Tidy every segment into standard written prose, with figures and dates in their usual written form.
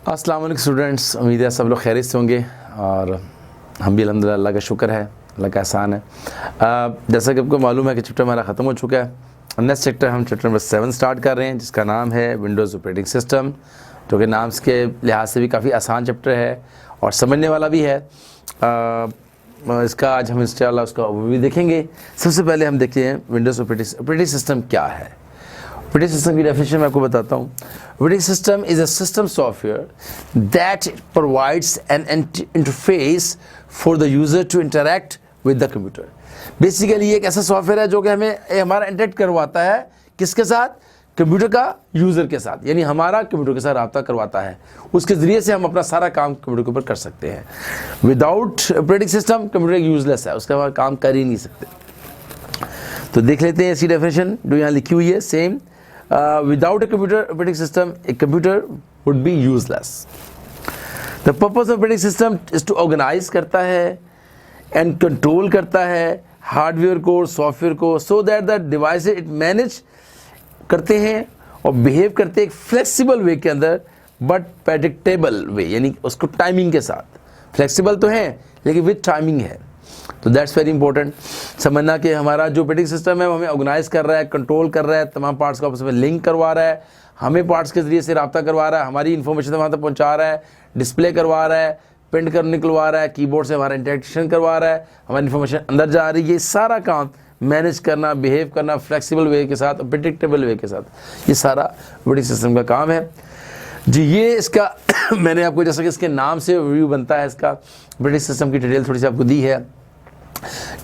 अस्सलाम वालेकुम स्टूडेंट्स, उम्मीद है सब लोग खैरियत से होंगे और हम भी अल्हम्दुलिल्लाह अल्लाह का शुक्र है, अल्लाह का एहसान है। जैसा कि आपको मालूम है कि चैप्टर हमारा ख़त्म हो चुका है। नेक्स्ट चैप्टर हम चैप्टर नंबर 7 स्टार्ट कर रहे हैं, जिसका नाम है विंडोज़ ऑपरेटिंग सिस्टम, जो कि नाम के लिहाज से भी काफ़ी आसान चैप्टर है और समझने वाला भी है। इसका आज हम इंशाअल्लाह उसका ओवरव्यू देखेंगे। सबसे पहले हम देखते हैं विंडोज़ ऑपरेटिंग सिस्टम क्या है। ऑपरेटिंग सिस्टम की डेफिनेशन मैं आपको बताता हूँ। Operating system is a system software that provides an interface for the user to interact with the computer. Basically ये एक ऐसा सॉफ्टवेयर है जो कि हमें हमारा इंटरैक्ट करवाता है किसके साथ? कंप्यूटर का यूज़र के साथ, यानी हमारा कंप्यूटर के साथ रब्ता करवाता है। उसके ज़रिए से हम अपना सारा काम कंप्यूटर के ऊपर कर सकते हैं। Without operating system computer useless है, उसका हम काम कर ही नहीं सकते। तो देख लेते हैं इसकी डेफिनेशन जो यहाँ लिखी हुई है। Same without a computer operating system, a computer would be useless. The purpose of operating system is to organize करता है and control करता है हार्डवेयर को और सॉफ्टवेयर को, so that the devices it manage करते हैं और बिहेव करते हैं एक फ्लेक्सिबल वे के अंदर, बट प्रेडिक्टेबल वे, यानी उसको टाइमिंग के साथ। फ्लेक्सिबल तो है लेकिन विद टाइमिंग है। तो दैट्स वेरी इंपॉर्टेंट समझना कि हमारा जो ऑपरेटिंग सिस्टम है वो हमें ऑर्गेनाइज कर रहा है, कंट्रोल कर रहा है, तमाम पार्ट्स को आपस में लिंक करवा रहा है, हमें पार्ट्स के ज़रिए से रब्ता करवा रहा है, हमारी इन्फॉर्मेशन वहाँ तक पहुँचा रहा है, डिस्प्ले करवा रहा है, प्रिंट कर निकलवा रहा है, कीबोर्ड से हमारा इंटरेक्शन करवा रहा है, हमारी इन्फॉर्मेशन अंदर जा रही है। ये सारा काम मैनेज करना, बिहेव करना फ्लेक्सिबल वे के साथ, प्रेडिक्टेबल वे के साथ, ये सारा ऑपरेटिंग सिस्टम का काम है जी। ये इसका मैंने आपको जैसा कि इसके नाम से व्यू बनता है, इसका ऑपरेटिंग सिस्टम की डिटेल थोड़ी सी आपको दी है।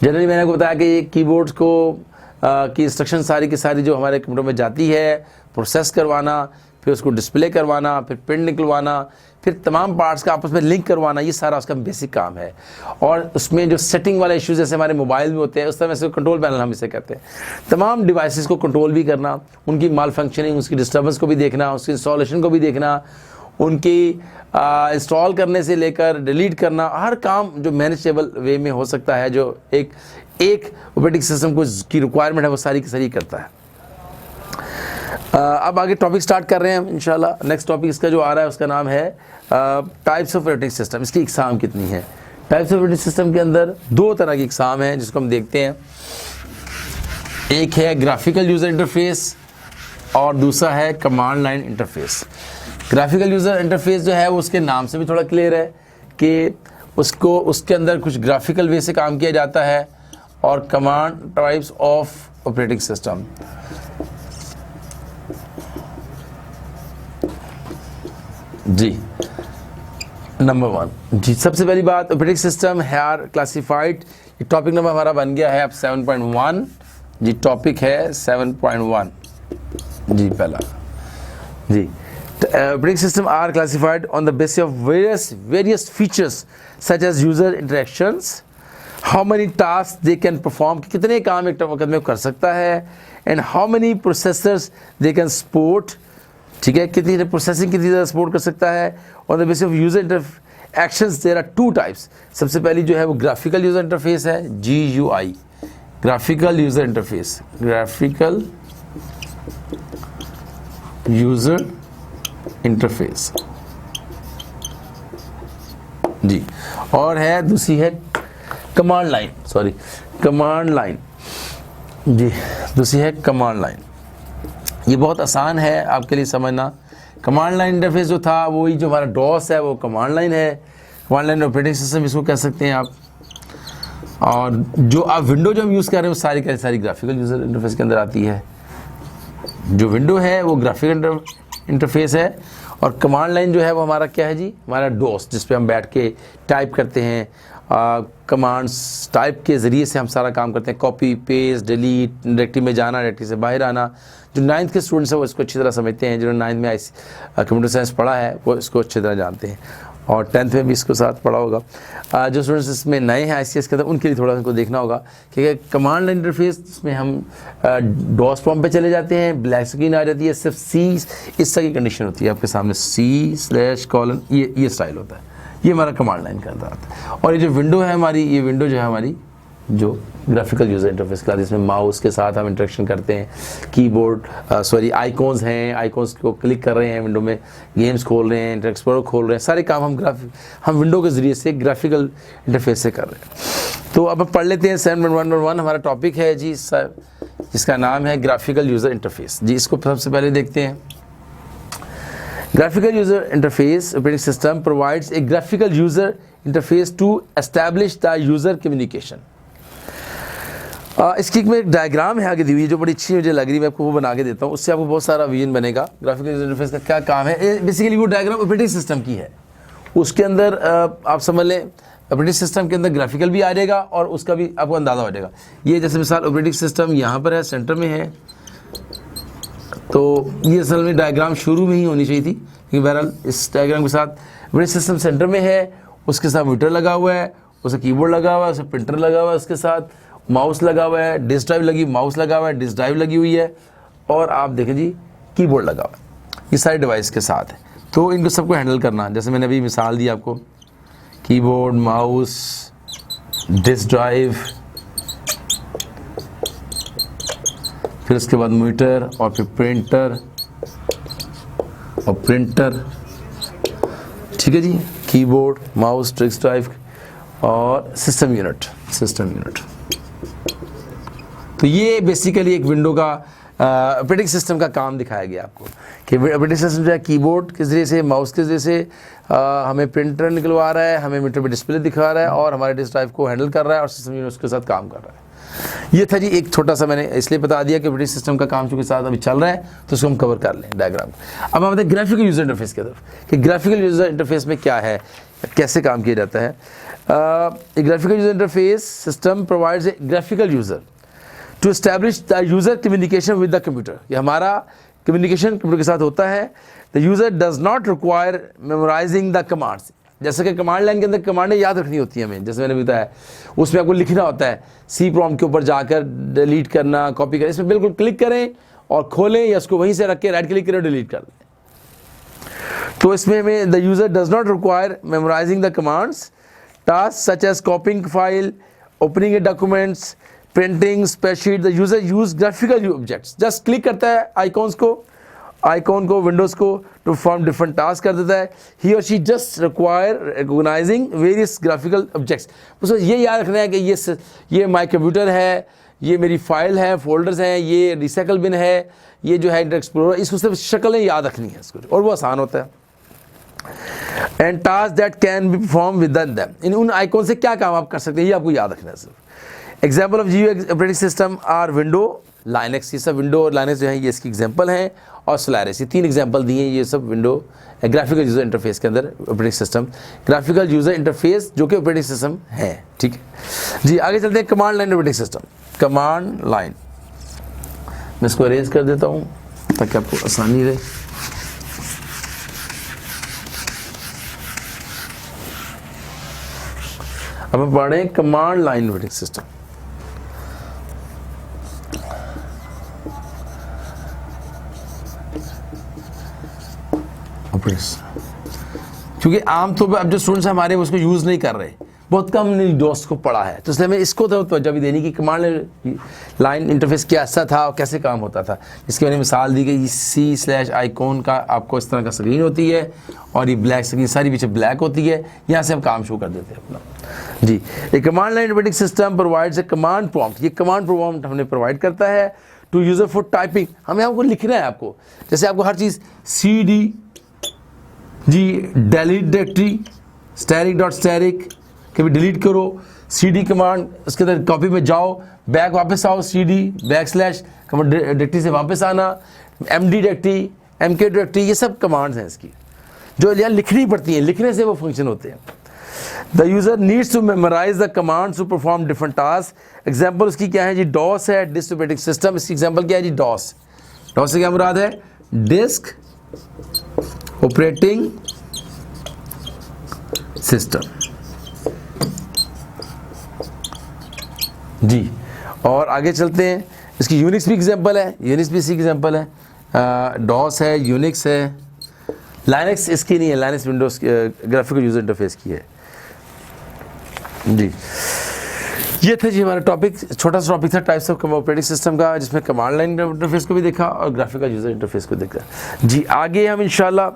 जनरली मैंने आपको बताया कि ये कीबोर्ड्स को की इंस्ट्रक्शन सारी की सारी जो हमारे कंप्यूटर में जाती है, प्रोसेस करवाना, फिर उसको डिस्प्ले करवाना, फिर प्रिंट निकलवाना, फिर तमाम पार्ट्स का आपस में लिंक करवाना, ये सारा उसका बेसिक काम है। और उसमें जो सेटिंग वाले इश्यूज जैसे हमारे मोबाइल में होते हैं, उस तरह से कंट्रोल पैनल हम इसे कहते हैं। तमाम डिवाइसेस को कंट्रोल भी करना, उनकी माल फंक्शनिंग, उसकी डिस्टर्बेंस को भी देखना, उसकी इंस्टॉलेशन को भी देखना, उनकी इंस्टॉल करने से लेकर डिलीट करना, हर काम जो मैनेजेबल वे में हो सकता है, जो एक ऑपरेटिंग सिस्टम को की रिक्वायरमेंट है, वो सारी की सारी करता है। अब आगे टॉपिक स्टार्ट कर रहे हैं हम इंशाल्लाह। नेक्स्ट टॉपिक इसका जो आ रहा है उसका नाम है टाइप्स ऑफ ऑपरेटिंग सिस्टम। इसकी इकसाम कितनी है? टाइप्स ऑफ ऑपरेटिंग सिस्टम के अंदर दो तरह की इकसाम है जिसको हम देखते हैं। एक है ग्राफिकल यूज़र इंटरफेस और दूसरा है command line interface. Graphical user interface जो है वो उसके नाम से भी थोड़ा क्लियर है कि उसके अंदर कुछ ग्राफिकल वे से काम किया जाता है। और command types of operating system, जी नंबर 1 जी। सबसे पहली बात, ऑपरेटिंग सिस्टम है क्लासिफाइड। ये टॉपिक नंबर हमारा बन गया है अब 7.1 जी। टॉपिक है 7.1 जी। पहला जी, operating system are classified on the basis of various features such as user interactions, how many tasks they can perform, कितने काम एक वक्त में कर सकता है, and how many processors they can support, ठीक है, कितनी प्रोसेसिंग कितनी ज़्यादा सपोर्ट कर सकता है। on the basis of user interactions there are two types। सबसे पहली जो है वो ग्राफिकल यूज़र इंटरफेस है, GUI, graphical user interface, graphical user interface जी। और है दूसरी है command line, sorry command line जी, दूसरी है कमांड लाइन। ये बहुत आसान है आपके लिए समझना। कमांड लाइन इंटरफेस जो था वही जो हमारा डॉस है वो कमांड लाइन है, कमांड लाइन ऑपरेटिंग सिस्टम इसको कह सकते हैं आप। और जो आप विंडो जो हम यूज़ कर रहे हैं वो सारी की सारी ग्राफिकल यूज़र इंटरफेस के अंदर आती है। जो विंडो है वो ग्राफिकल इंटरफेस है और कमांड लाइन जो है वो हमारा क्या है जी, हमारा डॉस, जिस पे हम बैठ के टाइप करते हैं। कमांड्स टाइप के ज़रिए से हम सारा काम करते हैं, कॉपी पेस्ट डिलीट, डायरेक्टरी में जाना, डायरेक्टरी से बाहर आना। जो 9th के स्टूडेंट्स हैं वो इसको अच्छी तरह समझते हैं, जिन्होंने 9th में कंप्यूटर साइंस पढ़ा है वो इसको अच्छी तरह जानते हैं और 10th में भी इसको साथ पढ़ा होगा। जो स्टूडेंट्स इसमें नए हैं ICS के अंदर उनके लिए थोड़ा उनको देखना होगा कि कमांड लाइन इंटरफेस में हम डॉस फॉर्म पे चले जाते हैं, ब्लैक स्क्रीन आ जाती है, सिर्फ C इस तरह की कंडीशन होती है आपके सामने, C/: ये स्टाइल होता है। ये हमारा कमांड लाइन का अंदर आता है। और ये जो विंडो है हमारी, ये विंडो जो है हमारी जो ग्राफिकल यूज़र इंटरफेस क्लास, जिसमें माउस के साथ हम इंटरेक्शन करते हैं, कीबोर्ड आइकॉन्स हैं, आइकॉन्स को क्लिक कर रहे हैं विंडो में, गेम्स खोल रहे हैं, इंटरनेट एक्सप्लोरर खोल रहे हैं, सारे काम हम विंडो के ज़रिए से ग्राफिकल इंटरफेस से कर रहे हैं। तो अब हम पढ़ लेते हैं 7.1.1 हमारा टॉपिक है जी, जिसका नाम है ग्राफिकल यूज़र इंटरफेस। जी इसको सबसे पहले देखते हैं। Graphical user interface operating system provides a graphical user interface to establish the user communication. इसकी में एक डायग्राम है आगे दी हुई जो बड़ी अच्छी मुझे लग रही है, मैं आपको वो बना के देता हूँ, उससे आपको बहुत सारा विजन बनेगा। ग्राफिकल यूजर इंटरफेस का क्या काम है, बेसिकली वो डायग्राम ऑपरेटिंग सिस्टम की है। उसके अंदर आप समझ लें ऑपरेटिंग सिस्टम के अंदर ग्राफिकल भी आ जाएगा और उसका भी आपको अंदाज़ा हो जाएगा। ये जैसे मिसाल ऑपरेटिंग सिस्टम यहाँ पर है, सेंटर में है, तो ये असल में डायग्राम शुरू में ही होनी चाहिए थी, क्योंकि बहरहाल इस डायग्राम के साथ ऑपरेटिंग सिस्टम सेंटर में है, उसके साथ मीटर लगा हुआ है, उसका कीबोर्ड लगा हुआ है, उसका प्रिंटर लगा हुआ है, उसके साथ माउस लगा हुआ है, डिस्क ड्राइव लगी, माउस लगा हुआ है, डिस्क ड्राइव लगी हुई है, और आप देखें जी कीबोर्ड लगा हुआ है। ये सारे डिवाइस के साथ है, तो इनको सबको हैंडल करना, जैसे मैंने अभी मिसाल दी आपको, कीबोर्ड, माउस, डिस्क ड्राइव, फिर उसके बाद मीटर, और फिर प्रिंटर और प्रिंटर, ठीक है जी, कीबोर्ड, माउस, डिस्क ड्राइव और सिस्टम यूनिट। तो ये बेसिकली एक विंडो का ऑपरेटिंग सिस्टम का काम दिखाया गया आपको, कि ऑपरेटिंग सिस्टम जो है कीबोर्ड के ज़रिए से, माउस के ज़रिए से हमें प्रिंटर निकलवा रहा है, हमें मीटर पे डिस्प्ले दिखा रहा है, और हमारे डिस्क ड्राइव को हैंडल कर रहा है, और सिस्टम यूनिट उसके साथ काम कर रहा है। ये था जी एक छोटा सा, मैंने इसलिए बता दिया कि ऑपरेटिंग सिस्टम का काम चूंकि साथ अभी चल रहा है तो उसको हम कवर कर लें डायग्राम। अब हम आते हैं ग्राफिकल यूजर इंटरफेस की तरफ, कि ग्राफिकल यूजर इंटरफेस में क्या है, कैसे काम किया जाता है। Graphical user interface system provides a graphical user to establish the user communication with the computer. ये हमारा कम्युनिकेशन कंप्यूटर के साथ होता है। The user does not require memorising the commands, जैसे कि कमांड लाइन के अंदर कमांडें याद रखनी होती हैं हमें, जैसे मैंने बताया, उसमें आपको लिखना होता है, सी प्रॉम्प्ट के ऊपर जाकर डिलीट करना, कॉपी करना, इसमें बिल्कुल क्लिक करें और खोलें, या उसको वहीं से रख के राइट क्लिक करें, डिलीट कर लें। तो इसमें हमें the user does not require memorising the commands, task such as copying file, opening a documents, printing spreadsheet. The user use graphical objects, just click करता है आइकॉन को विंडोज़ को टू परफॉर्म डिफरेंट टास्क कर देता है। ही और she just require recognising various graphical objects. उसको ये याद रखना है कि ये माई कंप्यूटर है, ये मेरी फाइल है, फोल्डर्स हैं, ये रिसाइकल बिन है, ये जो है इंटरनेट एक्सप्लोरर, इसको सिर्फ शक्लें याद रखनी है इसको, और वो आसान होता है। And task that can be perform with them, इन उन आइकॉन से क्या काम आप कर सकते हैं ये आपको याद रखना है सिर्फ। Example of GU operating system are window, Linux. ये सब विंडो और लाइनेक्स जो है ये इसकी एग्जाम्पल हैं, और सोलारिस, ये 3 एग्जाम्पल दिए हैं। ये सब विंडो ग्राफिकल यूजर इंटरफेस के अंदर operating system, graphical user interface जो कि ऑपरेटिंग सिस्टम है, ठीक है जी। आगे चलते हैं command line operating system. Command line मैं इसको अरेंज कर देता हूँ ताकि आपको आसानी रहे। अब हम पढ़ रहे हैं कमांड लाइन ऑपरेटिंग सिस्टम। क्योंकि आमतौर पर अब जो स्टूडेंट्स हमारे उसको यूज़ नहीं कर रहे, बहुत कम ने दोस्त को पढ़ा है, तो इसलिए हमें इसको तो तवज्जो भी देनी कि कमांड लाइन इंटरफेस कैसा था और कैसे काम होता था। इसकी मैंने मिसाल दी कि C/आइकॉन का आपको इस तरह का स्क्रीन होती है, और ये ब्लैक स्क्रीन सारी पीछे ब्लैक होती है, यहाँ से हम काम शुरू कर देते हैं अपना जी। एक command line operating system provides ए कमांड प्रॉम्प्ट। ये कमांड प्रॉम्प्ट हमने प्रोवाइड करता है टू यूज़र फॉर टाइपिंग। हमें आपको लिखना है, आपको जैसे आपको हर चीज़ CD जी डिलीट डायरेक्टरी, स्टैटिक कभी डिलीट करो, CD कमांड, उसके अंदर कॉपी में जाओ, बैक वापस आओ, CD बैकस्लैश डायरेक्टरी से वापस आना, MD डायरेक्टरी, MK डायरेक्टरी, ये सब कमांड्स हैं इसकी जो यहाँ लिखनी पड़ती हैं, लिखने से वो फंक्शन होते हैं। The user needs to memorise the commands to perform different task. Example उसकी क्या है जी, डॉस है, डिस्क ऑपरेटिंग सिस्टम। इसकी एग्जाम्पल क्या है जी, डॉस से क्या मुराद है, डिस्क ऑपरेटिंग सिस्टम जी। और आगे चलते हैं, इसकी यूनिक्स भी एग्जांपल है, यूनिक्स भी इसी एग्जांपल है, डॉस है, यूनिक्स है, लाइनेक्स इसकी नहीं है, Linux Windows graphical user interface की है जी। ये था जी हमारा टॉपिक, छोटा सा टॉपिक था टाइप्स ऑफ ऑपरेटिंग सिस्टम का, जिसमें कमांड लाइन इंटरफेस को भी देखा और ग्राफिकल यूज़र इंटरफेस को देखा जी। आगे हम इंशाल्लाह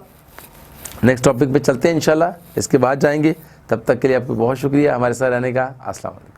नेक्स्ट टॉपिक पे चलते हैं इंशाल्लाह, इसके बाद जाएंगे। तब तक के लिए आपको बहुत शुक्रिया हमारे साथ रहने का। अस्सलाम वालेकुम।